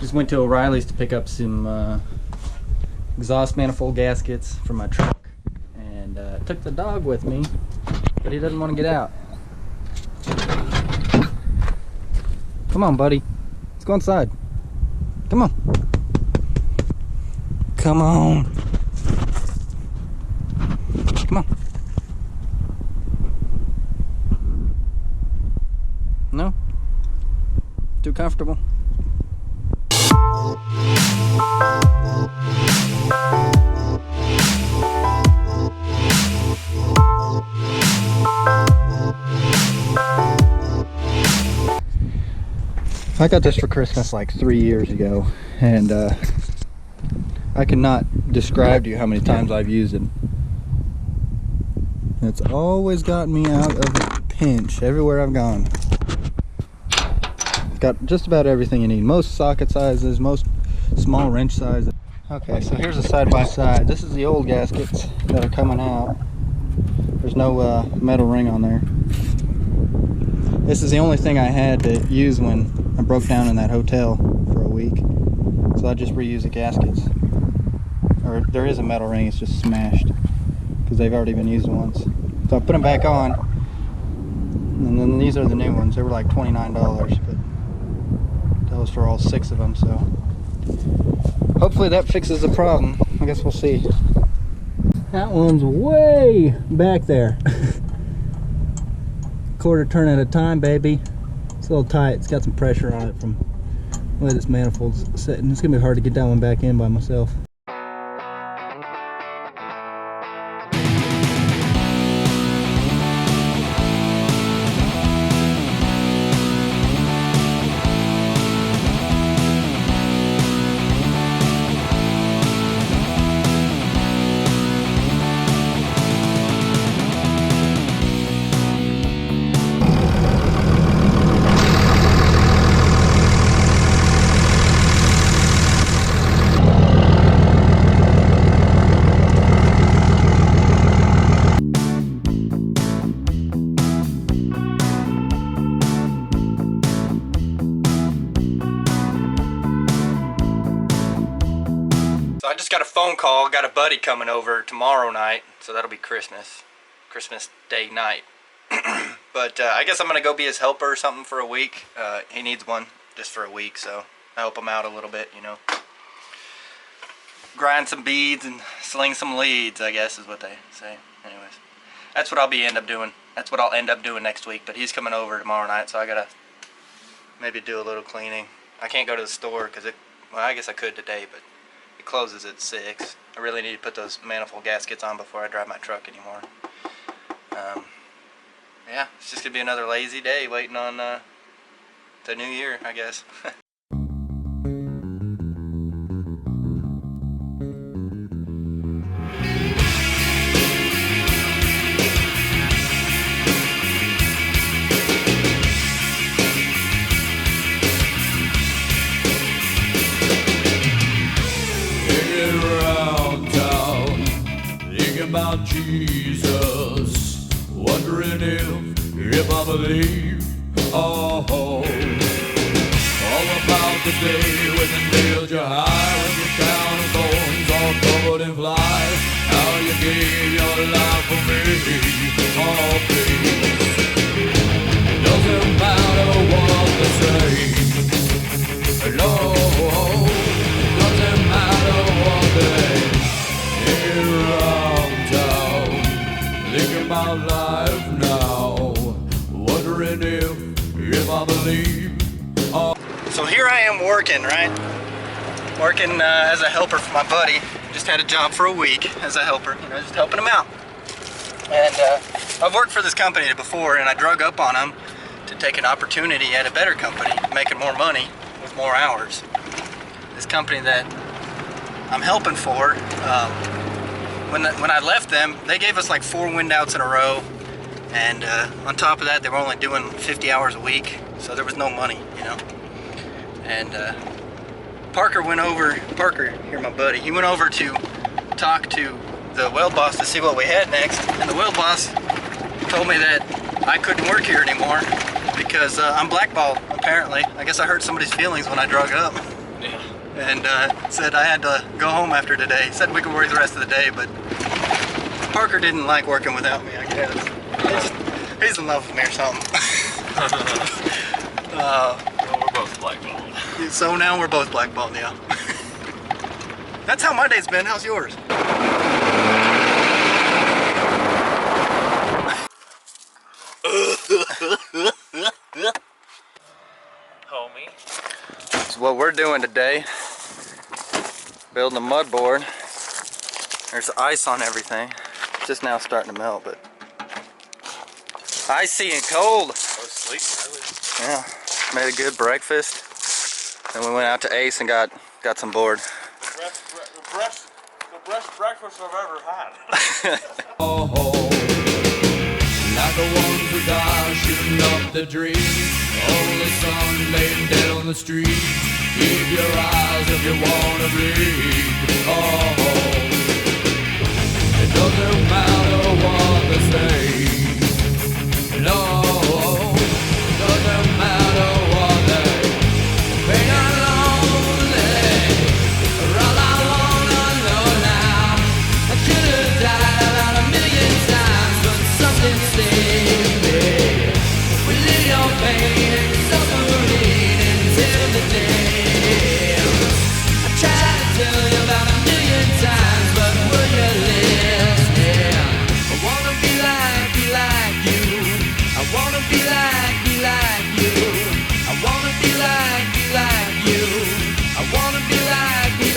Just went to O'Reilly's to pick up some exhaust manifold gaskets for my truck, and took the dog with me, but he doesn't want to get out. Come on, buddy. Let's go inside. Come on. Come on. Come on. No? Too comfortable? I got this for Christmas like 3 years ago, and I cannot describe to you how many times I've used it. It's always gotten me out of a pinch everywhere I've gone. It's got just about everything you need. Most socket sizes, most small wrench sizes. Okay, so here's a side-by-side. This is the old gaskets that are coming out. There's no metal ring on there. This is the only thing I had to use when I broke down in that hotel for a week. So I just reuse the gaskets. Or there is a metal ring, it's just smashed because they've already been used once. So I put them back on, and then these are the new ones. They were like $29, but that was for all 6 of them. So hopefully that fixes the problem. I guess we'll see. That one's way back there. Quarter turn at a time, baby. It's a little tight. It's got some pressure on it from the way this manifold's sitting. It's gonna be hard to get that one back in by myself. I just got a phone call. Got a buddy coming over tomorrow night, so that'll be Christmas Day night. But I guess I'm gonna go be his helper or something for a week. He needs one just for a week, so I help him out a little bit, you know. Grind some beads and sling some leads, I guess is what they say. Anyways, that's what I'll end up doing. That's what I'll end up doing next week. But he's coming over tomorrow night, so I gotta maybe do a little cleaning. I can't go to the store because well, I guess I could today, but it closes at 6. I really need to put those manifold gaskets on before I drive my truck anymore. Yeah, it's just gonna be another lazy day waiting on the new year, I guess. About Jesus, wondering if I believe, all about the day when the nailed you high, when your crown of thorns all covered in flies, how you gave your life for me, all please. It doesn't matter what they say, no, doesn't matter what they thinking about life now, wondering if I believe. So here I am working, right? Working as a helper for my buddy. Just had a job for a week as a helper, you know, just helping him out. And I've worked for this company before, and I drug up on him to take an opportunity at a better company, making more money with more hours. This company that I'm helping for, when I left them, they gave us like 4 wind outs in a row, and on top of that, they were only doing 50 hours a week, so there was no money, you know. And Parker, here my buddy, he went over to talk to the weld boss to see what we had next, and the weld boss told me that I couldn't work here anymore because I'm blackballed, apparently. I guess I hurt somebody's feelings when I drug up. Yeah. and said I had to go home after today. Said we could work the rest of the day, but Parker didn't like working without me, I guess. He's in love with me or something. Well, we're both blackballed. So now we're both blackballed, yeah. That's how my day's been. How's yours? Homie. So what we're doing today, building a mud board. There's ice on everything. It's just now starting to melt, but icy and cold. I was sleeping early. Yeah, made a good breakfast. Then we went out to Ace and got some board. The best breakfast I've ever had. Oh, like the ones who die shooting up the dream. Only sun laying dead on the street. Keep your eyes if you wanna bleed. Oh, it doesn't matter what they say. No, it doesn't matter what they say. I'm lonely. All I wanna know now. I could have died about 1,000,000 times, but something saved me. We leave your pain and suffering until the day. I tried to tell you about 1,000,000 times, but were you listening? I wanna be like you. I wanna be like you. I wanna be like you. I wanna be like you. I wanna be like you.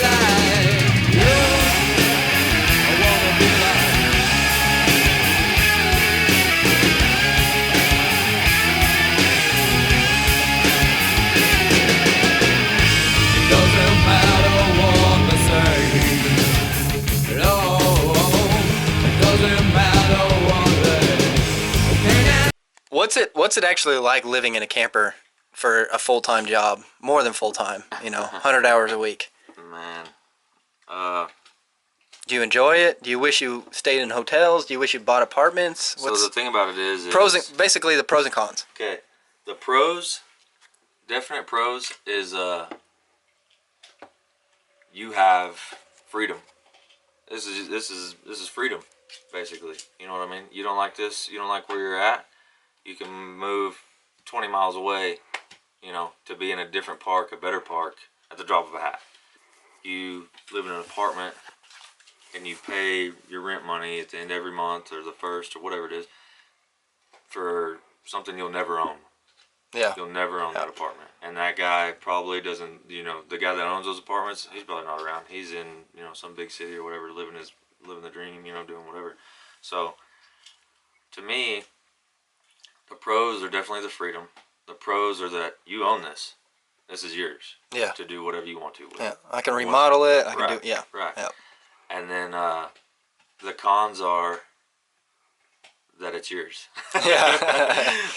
It doesn't matter what they say. No, it doesn't matter what they say. What's it actually like living in a camper for a full-time job? More than full-time, 100 hours a week. Man. Do you enjoy it? Do you wish you stayed in hotels? Do you wish you bought apartments? So the thing about it is basically the pros and cons. okay. The pros, definite pros is you have freedom. This is freedom, basically. You know what I mean? You don't like this, you don't like where you're at, you can move 20 miles away, to be in a different park, a better park, at the drop of a hat. You live in an apartment and you pay your rent money at the end of every month or the first or whatever it is for something you'll never own. Yeah. You'll never own that apartment. And that guy probably doesn't, the guy that owns those apartments, he's probably not around. He's in, some big city or whatever, living the dream, doing whatever. So, to me, the pros are definitely the freedom. The pros are that you own this. This is yours. Yeah. To do whatever you want to with. Yeah. I can remodel it. I can Right. do. Yeah. Right. Yeah. And then the cons are that it's yours. Yeah.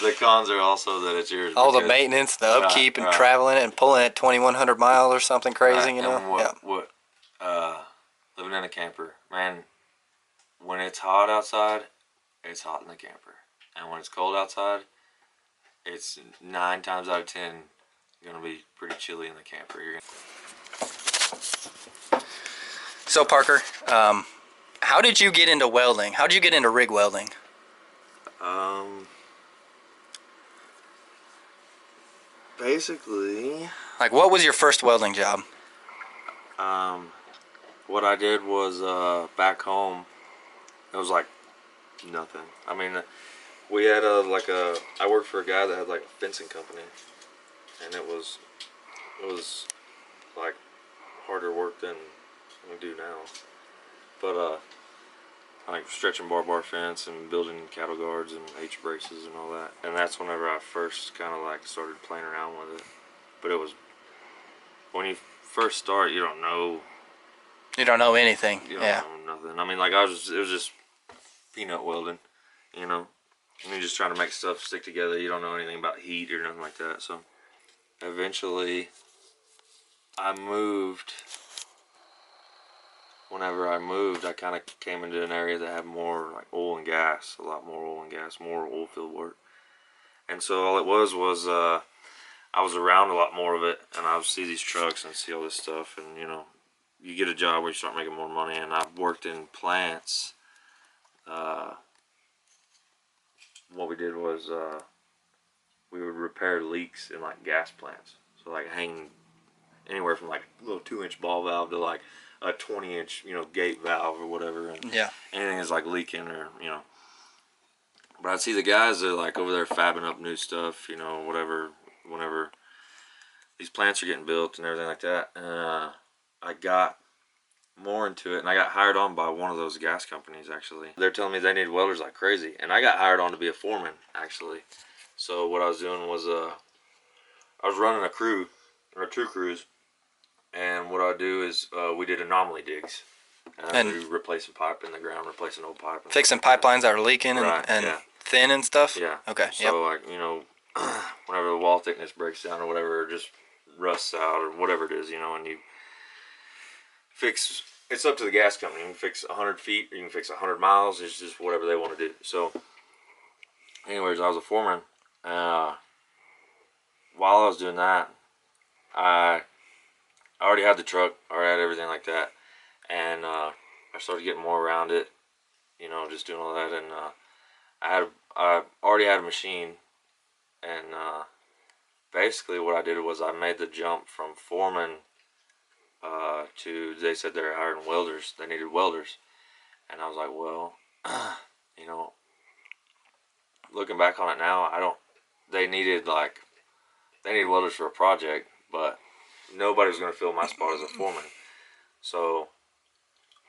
The cons are also that it's yours. All the because- maintenance, the upkeep, and right. traveling it and pulling it 2,100 miles or something crazy, Right, and living in a camper, man, when it's hot outside, it's hot in the camper. And when it's cold outside, it's 9 times out of 10 going to be pretty chilly in the camper. So Parker, how did you get into welding? How did you get into rig welding? Basically, Like, what was your first welding job? what I did was back home, it was like nothing. I mean, we had I worked for a guy that had like a fencing company, and it was like harder work than we do now. But like stretching barbed wire fence and building cattle guards and H braces and all that. And that's whenever I first kind of like started playing around with it. But it was when you first start, you don't know. You don't know anything. You Yeah. don't know nothing. I mean, like it was just peanut welding, And you're just trying to make stuff stick together. You don't know anything about heat or nothing like that. So eventually I moved. Whenever I moved, I kind of came into an area that had more like oil and gas, a lot more oil and gas, more oil field work. And so all it was I was around a lot more of it, and I would see these trucks and see all this stuff, and you know, you get a job where you start making more money. And I've worked in plants. What we did was we would repair leaks in like gas plants. So like hang anywhere from like a little 2-inch ball valve to like a 20-inch, you know, gate valve or whatever. And Yeah. anything is like leaking or, you know. But I'd see the guys that are like over there fabbing up new stuff, you know, whatever, whenever these plants are getting built and everything like that. I got more into it, and I got hired on by one of those gas companies, actually. They're telling me they need welders like crazy, and I got hired on to be a foreman, actually. So what I was doing was I was running a crew, or 2 crews, and what I do is we did anomaly digs. And we replacing pipe in the ground, replacing old pipe. Fixing pipelines that are leaking and, Right, and yeah. thin and stuff? Yeah. Okay, So, like, you know, whenever the wall thickness breaks down or whatever, or just rusts out or whatever it is, you know, and you fix, it's up to the gas company. You can fix 100 feet or you can fix 100 miles. It's just whatever they want to do. So, anyways, I was a foreman. While I was doing that, I already had the truck, already had everything like that. And I started getting more around it, you know, just doing all that. And I already had a machine. And basically what I did was I made the jump from foreman to, they said they were hiring welders. They needed welders. And I was like, well, you know, looking back on it now, they needed welders for a project, but nobody was going to fill my spot as a foreman. So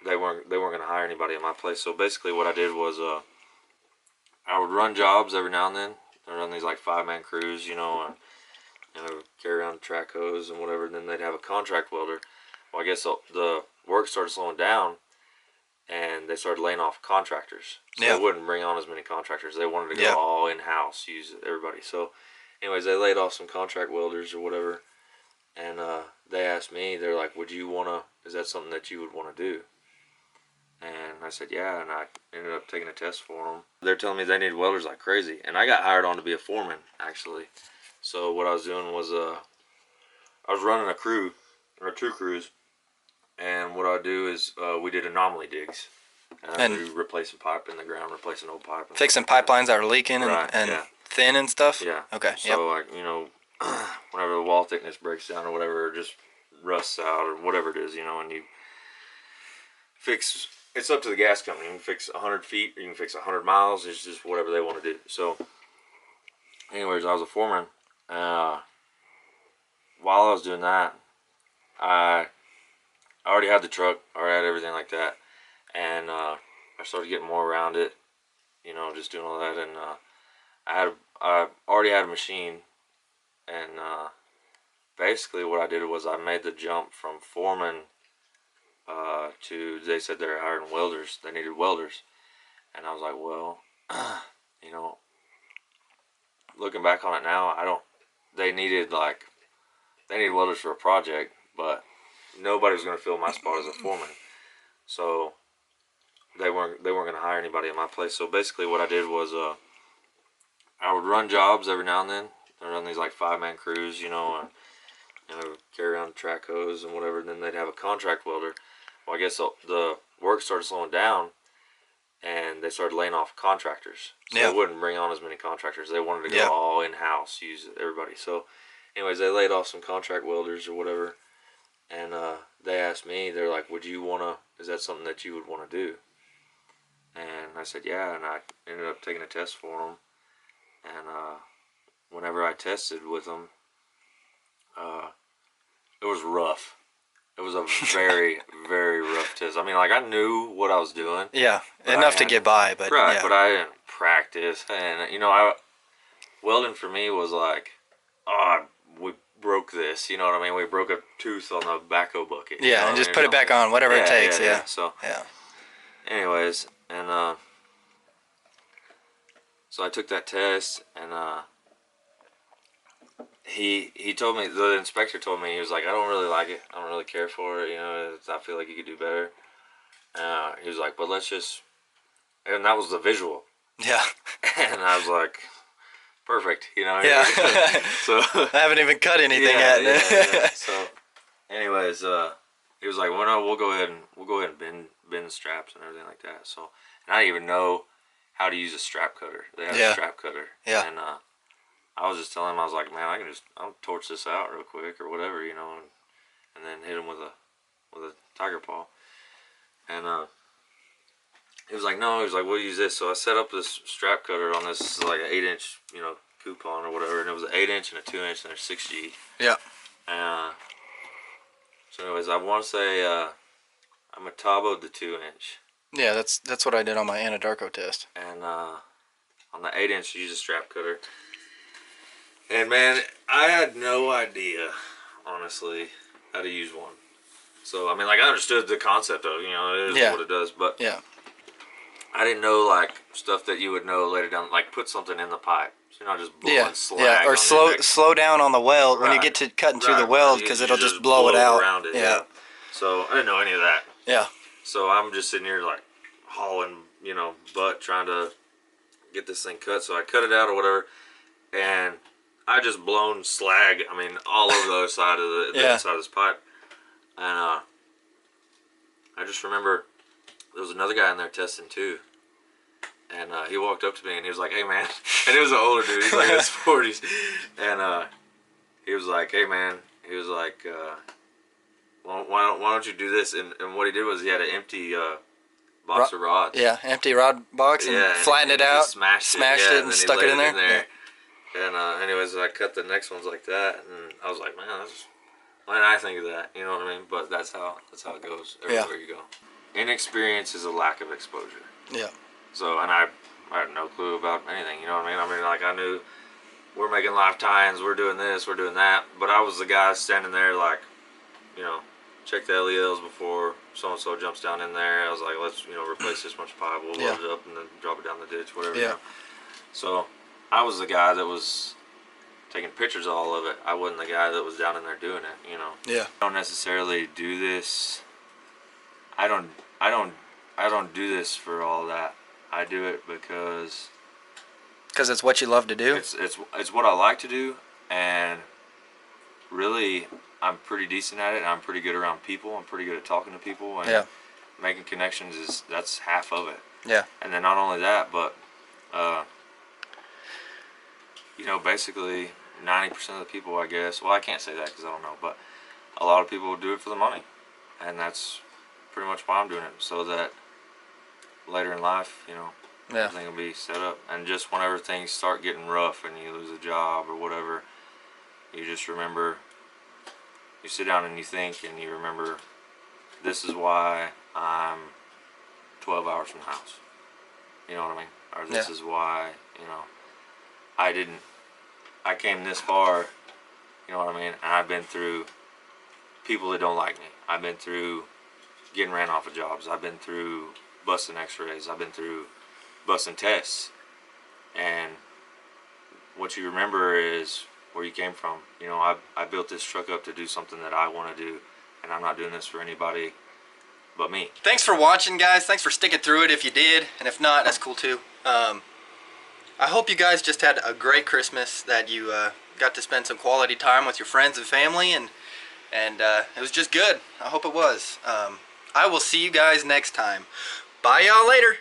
they weren't going to hire anybody in my place. So basically what I did was I would run jobs every now and then. I'd run these like 5-man crews, you know, and I would carry around track hose and whatever. And then they'd have a contract welder. Well, I guess the work started slowing down, and they started laying off contractors. So they wouldn't bring on as many contractors. They wanted to go all in-house, use everybody. So anyways, they laid off some contract welders or whatever. And they asked me, they're like, is that something that you would want to do? And I said, yeah, and I ended up taking a test for them. They're telling me they need welders like crazy. And I got hired on to be a foreman, actually. So what I was doing was I was running a crew, or 2 crews. And what I do is we did anomaly digs. And we replacing pipe in the ground, replacing old pipe. Fixing pipelines that are leaking and thin and stuff? Yeah. Okay, So, like, you know, whenever the wall thickness breaks down or whatever, or just rusts out or whatever it is, you know, and you fix, it's up to the gas company. You can fix 100 feet or you can fix 100 miles. It's just whatever they want to do. So, anyways, I was a foreman. While I was doing that, I already had the truck, already had everything like that. And I started getting more around it, you know, just doing all that. And I already had a machine. And basically what I did was I made the jump from foreman to, they said they were hiring welders. They needed welders. And I was like, well, you know, looking back on it now, they needed welders for a project, but nobody was going to fill my spot as a foreman. So they weren't going to hire anybody in my place. So basically what I did was I would run jobs every now and then. I'd run these like 5-man crews, you know, and I would carry around track hose and whatever. And then they'd have a contract welder. Well, I guess the work started slowing down, and they started laying off contractors. So they wouldn't bring on as many contractors. They wanted to go all in-house, use everybody. So anyways, they laid off some contract welders or whatever. And they asked me, they're like, is that something that you would want to do? And I said, yeah, and I ended up taking a test for them. And whenever I tested with them, it was rough. It was a very, very rough test. I mean, like, I knew what I was doing. Yeah, enough to get by, but right, but I didn't practice. And, you know, welding for me was like, we broke this, you know what I mean? We broke a tooth on the backhoe bucket. Yeah, and just put it back on, whatever it takes, So, anyways, and so I took that test, and he told me, the inspector told me, he was like, I don't really like it. I don't really care for it, you know, I feel like you could do better. He was like, but let's just, and that was the visual. Yeah. And I was like, perfect, you know. Yeah. So I haven't even cut anything yet. yeah. So, anyways, he was like, "Well, no, we'll go ahead and bend the straps and everything like that." So, and I didn't even know how to use a strap cutter. They had a strap cutter. Yeah. And I was just telling him, I was like, "Man, I'll torch this out real quick or whatever, you know, and then hit him with a tiger paw." And he was like, "No," he was like, "We'll use this." So I set up this strap cutter on this like an 8-inch, you know, coupon or whatever, and it was an 8-inch and a 2-inch and a 6G. Yeah. So anyways, I want to say I Matabo'd the 2-inch. Yeah, that's what I did on my Anadarko test. And on the 8-inch, I used a strap cutter. And man, I had no idea, honestly, how to use one. So I mean, like I understood the concept of, you know, it is what it does, but yeah, I didn't know like stuff that you would know later down, like put something in the pipe. So you're not just blowing slag. Yeah, or on slow down on the weld when you get to cutting through the weld, because it'll just blow it out. Around it, yeah. So I didn't know any of that. Yeah. So I'm just sitting here like hauling, you know, butt trying to get this thing cut. So I cut it out or whatever, and I just blown slag. I mean, all over the other side of the inside of this pipe. And I just remember there was another guy in there testing too. And he walked up to me and he was like, "Hey man," and he was an older dude. He's like in his 40s. And he was like, "Hey man," he was like, "Well, why don't you do this?" And what he did was he had an empty box of rods. Yeah, empty rod box, and flattened it out, smashed it, and stuck it in there. Yeah. And anyways, I cut the next ones like that, and I was like, "Man, why didn't I think of that?" You know what I mean? But that's how it goes everywhere you go. Inexperience is a lack of exposure. Yeah. So, and I had no clue about anything, you know what I mean? I mean, like, I knew we're making live tie-ins, we're doing this, we're doing that, but I was the guy standing there, like, you know, check the LELs before so-and-so jumps down in there. I was like, let's, you know, replace this much pipe, we'll load it up and then drop it down the ditch, whatever. You know? So, I was the guy that was taking pictures of all of it. I wasn't the guy that was down in there doing it, you know? Yeah. I don't necessarily do this. I don't do this for all that. I do it because it's what you love to do. It's what I like to do, and really I'm pretty decent at it. And I'm pretty good around people. I'm pretty good at talking to people, and making connections that's half of it. Yeah. And then not only that, but you know, basically 90% of the people, I guess. Well, I can't say that because I don't know, but a lot of people do it for the money, and that's pretty much why I'm doing it, so that later in life, you know, everything will be set up. And just whenever things start getting rough and you lose a job or whatever, you just remember, you sit down and you think, and you remember, this is why I'm 12 hours from the house. You know what I mean? Or this is why, you know, I came this far, you know what I mean? And I've been through people that don't like me. I've been through getting ran off of jobs. I've been through busting x-rays. I've been through busting tests. And what you remember is where you came from. You know, I built this truck up to do something that I want to do, and I'm not doing this for anybody but me. Thanks for watching, guys. Thanks for sticking through it if you did, and if not, that's cool too. I hope you guys just had a great Christmas, that you got to spend some quality time with your friends and family, and it was just good. I hope it was. I will see you guys next time. Bye y'all later.